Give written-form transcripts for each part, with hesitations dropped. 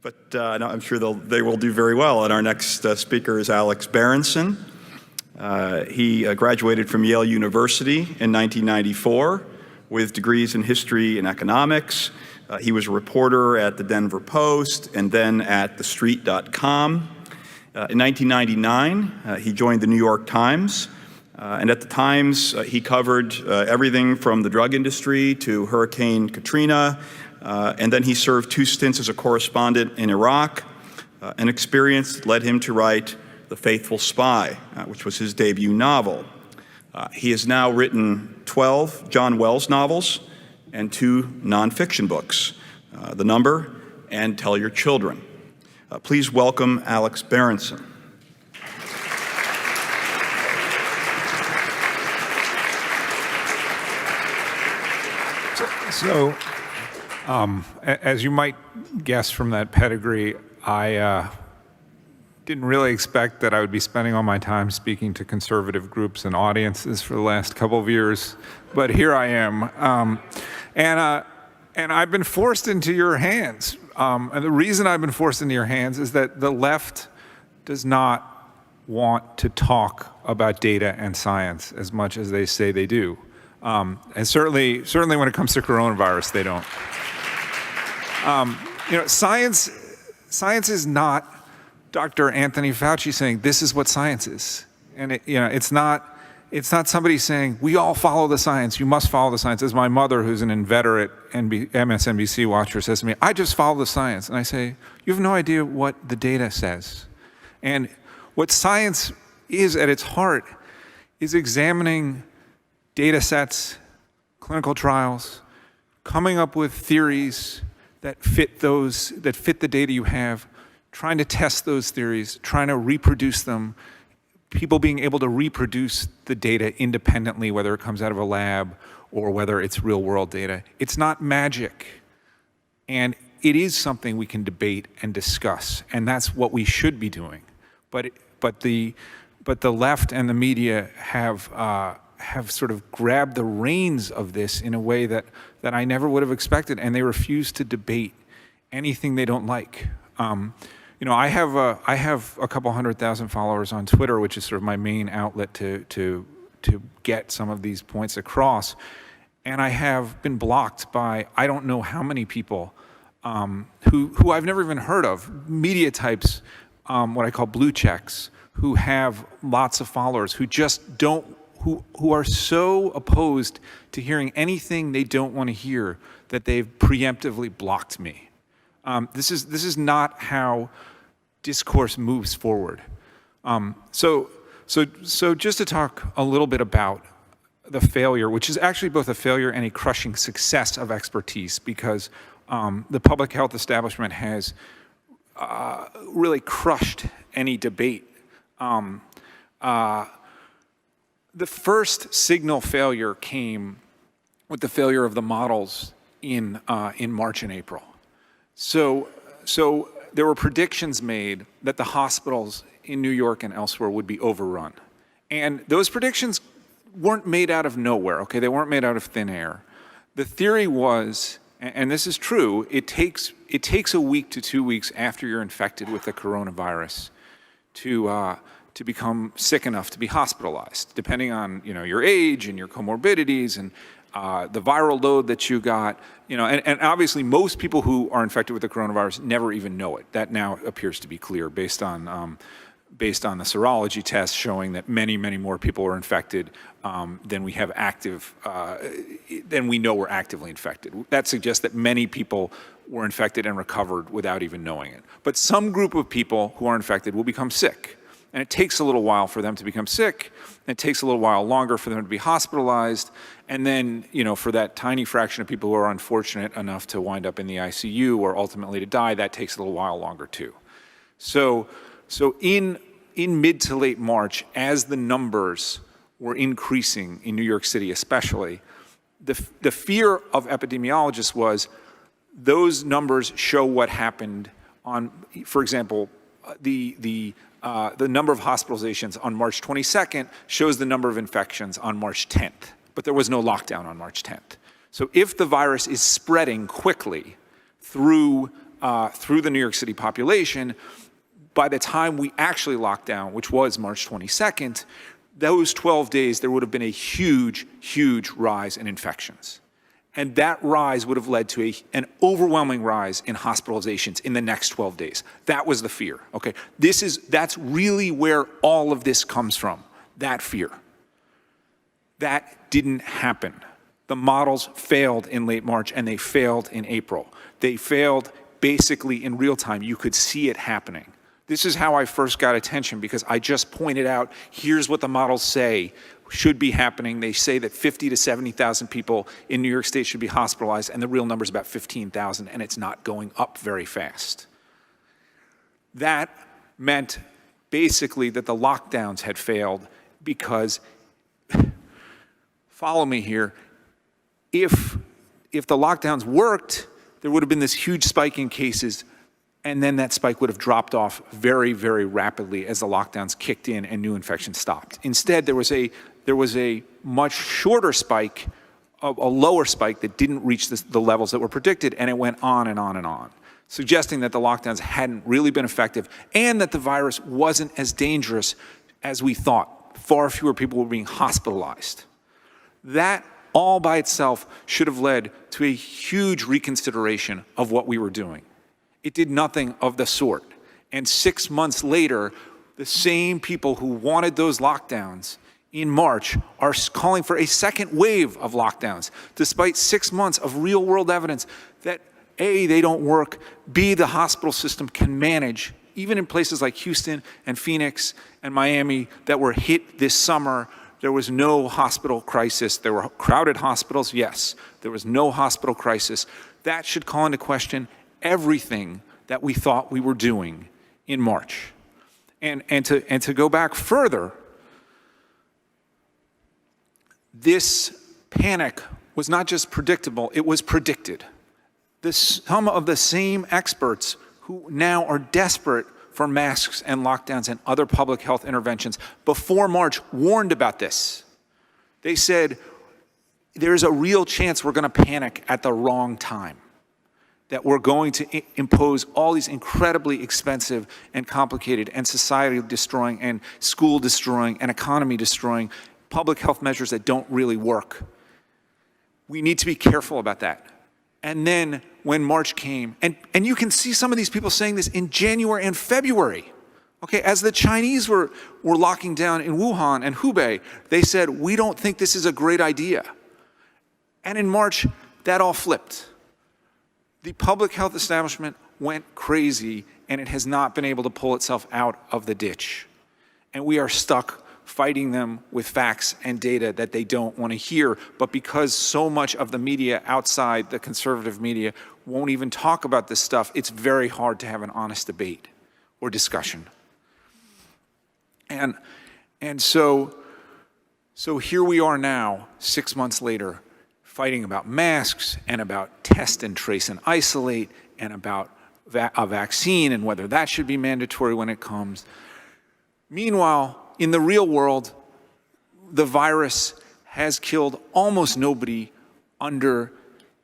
But no, I'm sure they will do very well. And our next speaker is Alex Berenson. He graduated from Yale University in 1994 with degrees in history and economics. He was a reporter at the Denver Post and then at TheStreet.com. In 1999, he joined the New York Times. And at the Times, he covered everything from the drug industry to Hurricane Katrina. And then he served 2 stints as a correspondent in Iraq, an experience that led him to write The Faithful Spy, which was his debut novel. He has now written 12 John Wells novels and 2 nonfiction books, The Number and Tell Your Children. Please welcome Alex Berenson. So, as you might guess from that pedigree, I didn't really expect that I would be spending all my time speaking to conservative groups and audiences for the last couple of years, but here I am. And I've been forced into your hands. And the reason I've been forced into your hands is that the left does not want to talk about data and science as much as they say they do. And certainly when it comes to coronavirus, they don't. Science is not Dr. Anthony Fauci saying this is what science is, and it's not somebody saying we all follow the science. You must follow the science. As my mother, who's an inveterate MSNBC watcher, says to me, I just follow the science, and I say you have no idea what the data says, and what science is at its heart is examining data sets, clinical trials, coming up with theories that fit the data you have, trying to test those theories, trying to reproduce them, people being able to reproduce the data independently, whether it comes out of a lab or whether it's real world data. It's not magic. And it is something we can debate and discuss, and that's what we should be doing. But the left and the media have sort of grabbed the reins of this in a way that I never would have expected, and they refuse to debate anything they don't like. I have a couple 100,000 followers on Twitter, which is sort of my main outlet to get some of these points across, and I have been blocked by I don't know how many people who I've never even heard of, media types, what I call blue checks, who have lots of followers, who just don't. Who are so opposed to hearing anything they don't want to hear that they've preemptively blocked me. This is not how discourse moves forward. So just to talk a little bit about the failure, which is actually both a failure and a crushing success of expertise, because the public health establishment has really crushed any debate. The first signal failure came with the failure of the models in March and April. So there were predictions made that the hospitals in New York and elsewhere would be overrun. And those predictions weren't made out of nowhere, okay? They weren't made out of thin air. The theory was, and this is true, it takes a week to 2 weeks after you're infected with the coronavirus to become sick enough to be hospitalized, depending on your age and your comorbidities and the viral load that you got. And obviously most people who are infected with the coronavirus never even know it. That now appears to be clear based on the serology tests showing that many more people are infected than we have than we know were actively infected. That suggests that many people were infected and recovered without even knowing it. But some group of people who are infected will become sick. And it takes a little while for them to become sick, and it takes a little while longer for them to be hospitalized, and then, for that tiny fraction of people who are unfortunate enough to wind up in the ICU or ultimately to die, that takes a little while longer too. So in mid to late March, as the numbers were increasing in New York City especially, the fear of epidemiologists was those numbers show what happened on, for example, the number of hospitalizations on March 22nd shows the number of infections on March 10th, but there was no lockdown on March 10th. So if the virus is spreading quickly through through the New York City population, by the time we actually locked down, which was March 22nd, those 12 days, there would have been a huge, huge rise in infections. And that rise would have led to an overwhelming rise in hospitalizations in the next 12 days. That was the fear, okay? That's really where all of this comes from, that fear. That didn't happen. The models failed in late March and they failed in April. They failed basically in real time. You could see it happening. This is how I first got attention, because I just pointed out, here's what the models say should be happening. They say that 50 to 70,000 people in New York State should be hospitalized, and the real number is about 15,000, and it's not going up very fast. That meant basically that the lockdowns had failed because, follow me here, if the lockdowns worked, there would have been this huge spike in cases, and then that spike would have dropped off very, very rapidly as the lockdowns kicked in and new infections stopped. Instead, there was a much shorter spike, a lower spike that didn't reach the levels that were predicted, and it went on and on and on, suggesting that the lockdowns hadn't really been effective and that the virus wasn't as dangerous as we thought. Far fewer people were being hospitalized. That all by itself should have led to a huge reconsideration of what we were doing. It did nothing of the sort. And 6 months later, the same people who wanted those lockdowns in March are calling for a second wave of lockdowns, despite 6 months of real-world evidence that A, they don't work, B, the hospital system can manage, even in places like Houston and Phoenix and Miami that were hit this summer. There was no hospital crisis. There were crowded hospitals, yes. There was no hospital crisis. That should call into question everything that we thought we were doing in March. And to go back further, this panic was not just predictable, it was predicted. Some of the same experts who now are desperate for masks and lockdowns and other public health interventions before March warned about this. They said, there's a real chance we're going to panic at the wrong time, that we're going to impose all these incredibly expensive and complicated and society-destroying and school-destroying and economy-destroying public health measures that don't really work. We need to be careful about that. And then when March came, and you can see some of these people saying this in January and February, okay, as the Chinese were locking down in Wuhan and Hubei, they said, we don't think this is a great idea. And in March, that all flipped. The public health establishment went crazy, and it has not been able to pull itself out of the ditch. And we are stuck fighting them with facts and data that they don't want to hear. But because so much of the media outside the conservative media won't even talk about this stuff, it's very hard to have an honest debate or discussion. And so here we are now, 6 months later, fighting about masks and about test and trace and isolate and about a vaccine and whether that should be mandatory when it comes. Meanwhile, in the real world, the virus has killed almost nobody under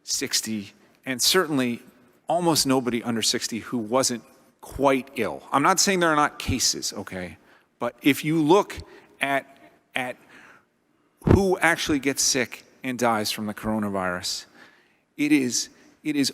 60, and certainly almost nobody under 60 who wasn't quite ill. I'm not saying there are not cases, okay? But if you look at who actually gets sick and dies from the coronavirus, it is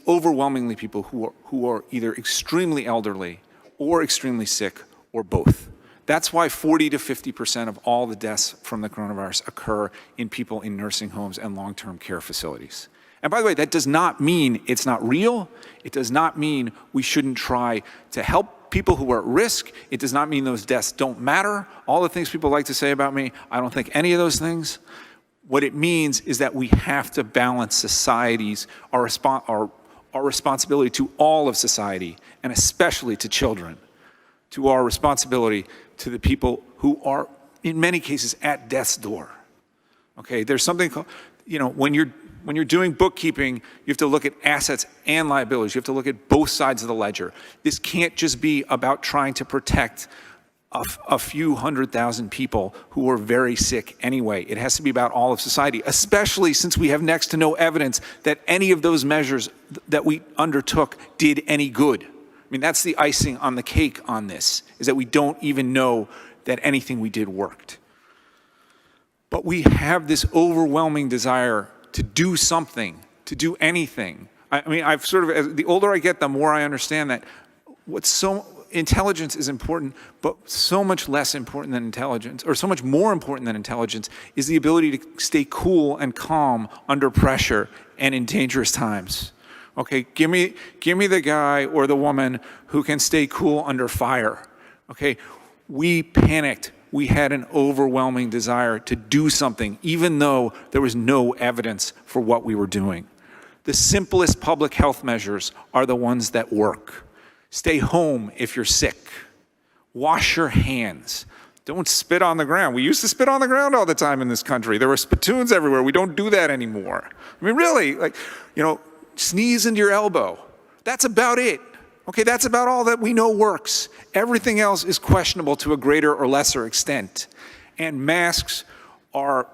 overwhelmingly people who are either extremely elderly or extremely sick or both. That's why 40 to 50% of all the deaths from the coronavirus occur in people in nursing homes and long-term care facilities. And by the way, that does not mean it's not real. It does not mean we shouldn't try to help people who are at risk. It does not mean those deaths don't matter. All the things people like to say about me, I don't think any of those things. What it means is that we have to balance society's, our responsibility to all of society, and especially to children, to our responsibility to the people who are, in many cases, at death's door. Okay, there's something called, when you're doing bookkeeping, you have to look at assets and liabilities. You have to look at both sides of the ledger. This can't just be about trying to protect a few 100,000 people who were very sick anyway. It has to be about all of society, especially since we have next to no evidence that any of those measures that we undertook did any good. I mean, that's the icing on the cake on this, is that we don't even know that anything we did worked. But we have this overwhelming desire to do something, to do anything. I mean, I've sort of, as the older I get, the more I understand that intelligence is important, but so much less important than intelligence, or so much more important than intelligence, is the ability to stay cool and calm under pressure and in dangerous times. Okay, give me the guy or the woman who can stay cool under fire. Okay, we panicked. We had an overwhelming desire to do something, even though there was no evidence for what we were doing. The simplest public health measures are the ones that work. Stay home if you're sick. Wash your hands. Don't spit on the ground. We used to spit on the ground all the time in this country. There were spittoons everywhere. We don't do that anymore. I mean, really, sneeze into your elbow. That's about it. Okay, that's about all that we know works. Everything else is questionable to a greater or lesser extent. And masks are,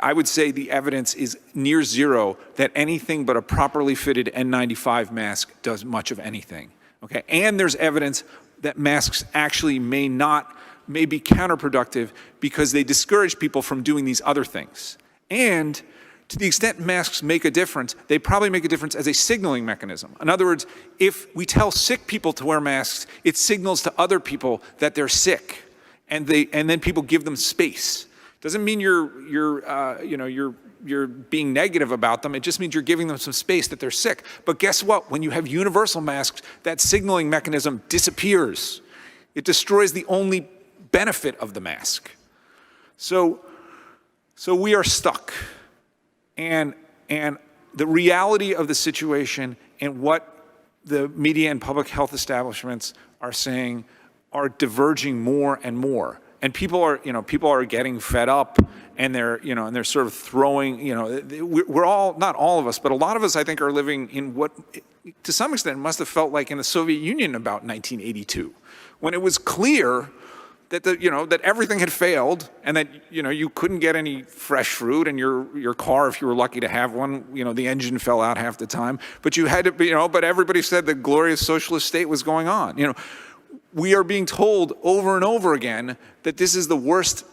I would say the evidence is near zero that anything but a properly fitted N95 mask does much of anything. Okay, and there's evidence that masks actually may be counterproductive because they discourage people from doing these other things. And to the extent masks make a difference, they probably make a difference as a signaling mechanism. In other words, if we tell sick people to wear masks, it signals to other people that they're sick, and then people give them space. Doesn't mean you're being negative about them. It just means you're giving them some space that they're sick. But guess what? When you have universal masks, that signaling mechanism disappears. It destroys the only benefit of the mask. So we are stuck. And the reality of the situation and what the media and public health establishments are saying are diverging more and more. And people are getting fed up, and they're sort of throwing, we're all, not all of us, but a lot of us, I think, are living in what, to some extent, must have felt like in the Soviet Union about 1982, when it was clear that that everything had failed, and that you couldn't get any fresh fruit, and your car, if you were lucky to have one, the engine fell out half the time. But you had to, but everybody said the glorious socialist state was going on. We are being told over and over again that this is the worst,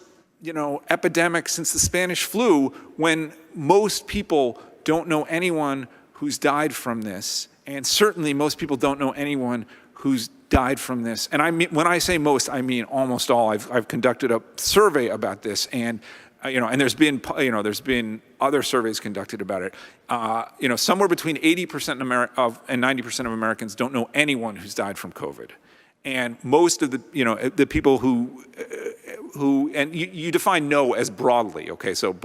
epidemic since the Spanish flu, when most people don't know anyone who's died from this, and certainly most people don't know anyone who's died from this. And I mean, when I say most, I mean almost all. I've conducted a survey about this, and and there's been other surveys conducted about it. Somewhere between 80% and 90% of Americans don't know anyone who's died from COVID. And most of the people who and you define know as broadly, okay? So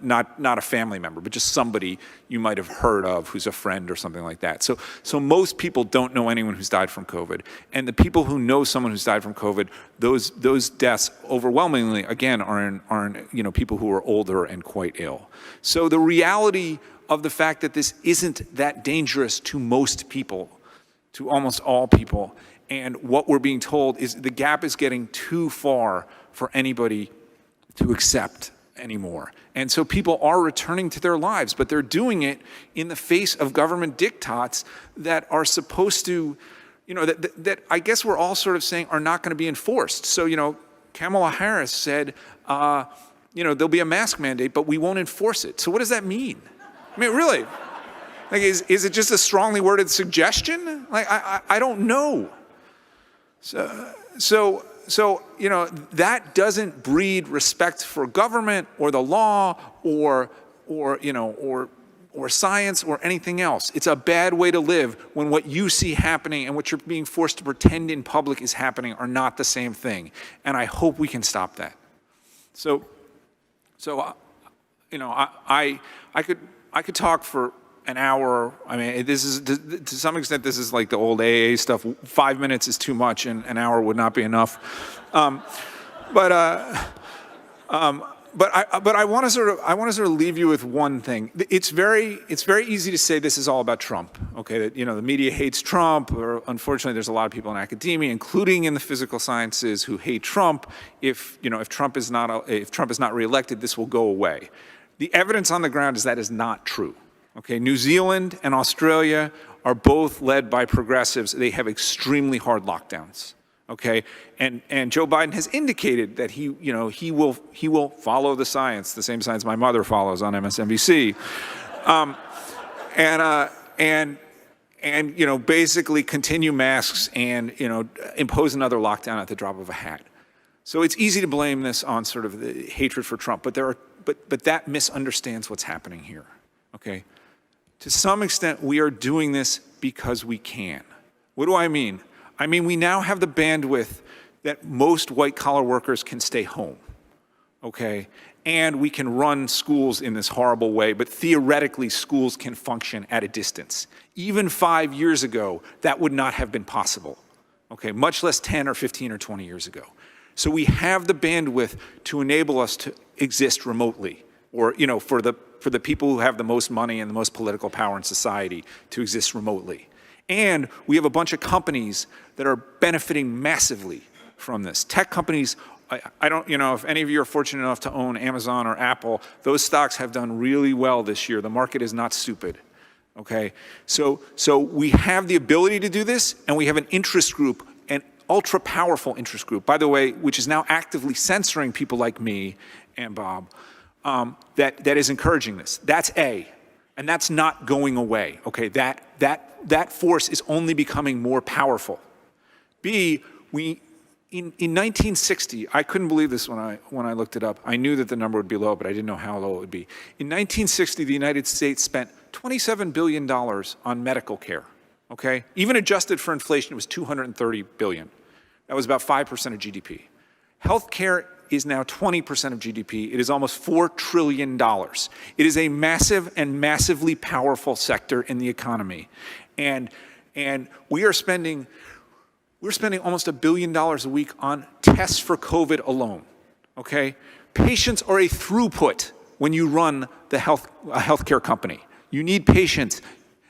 not a family member, but just somebody you might have heard of who's a friend or something like that. So most people don't know anyone who's died from COVID, and the people who know someone who's died from COVID, those deaths overwhelmingly again are in people who are older and quite ill. So the reality of the fact that this isn't that dangerous to most people, to almost all people. And what we're being told is the gap is getting too far for anybody to accept anymore. And so people are returning to their lives, but they're doing it in the face of government diktats that are supposed to, that I guess we're all sort of saying are not going to be enforced. So, Kamala Harris said, there'll be a mask mandate, but we won't enforce it. So what does that mean? I mean, really? Like, is it just a strongly worded suggestion? Like, I don't know. So that doesn't breed respect for government or the law or science or anything else. It's a bad way to live when what you see happening and what you're being forced to pretend in public is happening are not the same thing. And I hope we can stop that. So I could talk for an hour. I mean, this is, to some extent, this is like the old AA stuff. 5 minutes is too much, and an hour would not be enough. I want to sort of leave you with one thing. It's very easy to say this is all about Trump. Okay, that the media hates Trump, or unfortunately, there's a lot of people in academia, including in the physical sciences, who hate Trump. If Trump is not reelected, this will go away. The evidence on the ground is that is not true. Okay, New Zealand and Australia are both led by progressives. They have extremely hard lockdowns. Okay, and Joe Biden has indicated that he will follow the science, the same science my mother follows on MSNBC, and basically continue masks and impose another lockdown at the drop of a hat. So it's easy to blame this on sort of the hatred for Trump, but that misunderstands what's happening here. Okay, to some extent we are doing this because we can. What do I mean? I mean, we now have the bandwidth that most white-collar workers can stay home, okay? And we can run schools in this horrible way, but theoretically, schools can function at a distance. Even 5 years ago, that would not have been possible, okay? Much less 10 or 15 or 20 years ago. So we have the bandwidth to enable us to exist remotely, or, for the people who have the most money and the most political power in society to exist remotely. And we have a bunch of companies that are benefiting massively from this. Tech companies, I don't, if any of you are fortunate enough to own Amazon or Apple, those stocks have done really well this year. The market is not stupid, okay? So we have the ability to do this, and we have an interest group, an ultra-powerful interest group, by the way, which is now actively censoring people like me and Bob, that is encouraging this. That's A. And that's not going away, okay? That force is only becoming more powerful. B, in 1960, I couldn't believe this when I looked it up. I knew that the number would be low, but I didn't know how low it would be. In 1960, the United States spent $27 billion on medical care, okay? Even adjusted for inflation, it was $230 billion. That was about 5% of GDP. Healthcare is now 20% of GDP. It is almost $4 trillion. It is a massive and massively powerful sector in the economy. And we're spending almost $1 billion a week on tests for COVID alone, okay? Patients are a throughput when you run a healthcare company. You need patients.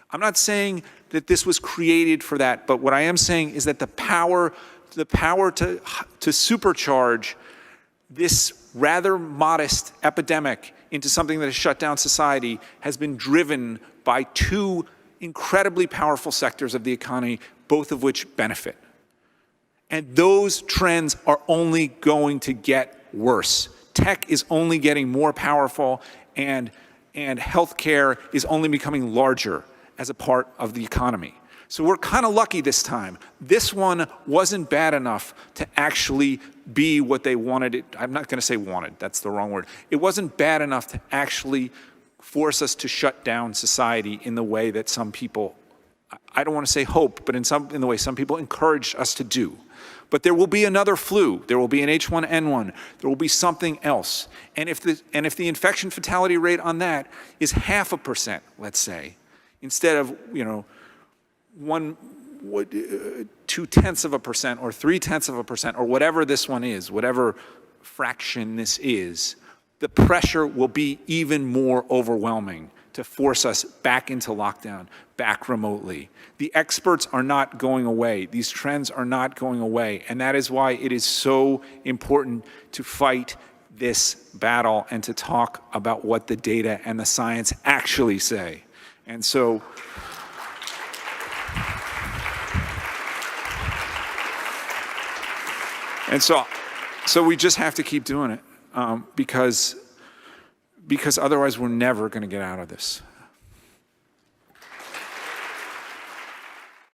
I'm not saying that this was created for that, but what I am saying is that the power to supercharge this rather modest epidemic into something that has shut down society has been driven by two incredibly powerful sectors of the economy, both of which benefit. And those trends are only going to get worse. Tech is only getting more powerful, and healthcare is only becoming larger as a part of the economy. So we're kind of lucky this time. This one wasn't bad enough to actually be what they wanted it. I'm not going to say wanted, that's the wrong word. It wasn't bad enough to actually force us to shut down society in the way that some people, I don't want to say hope, but in the way some people encouraged us to do. But there will be another flu. There will be an H1N1. There will be something else. And if the infection fatality rate on that is 0.5%, let's say, instead of 0.2% or 0.3%, or whatever this one is, whatever fraction this is, the pressure will be even more overwhelming to force us back into lockdown, back remotely. The experts are not going away. These trends are not going away. And that is why it is so important to fight this battle and to talk about what the data and the science actually say. And so, so we just have to keep doing it because otherwise we're never going to get out of this.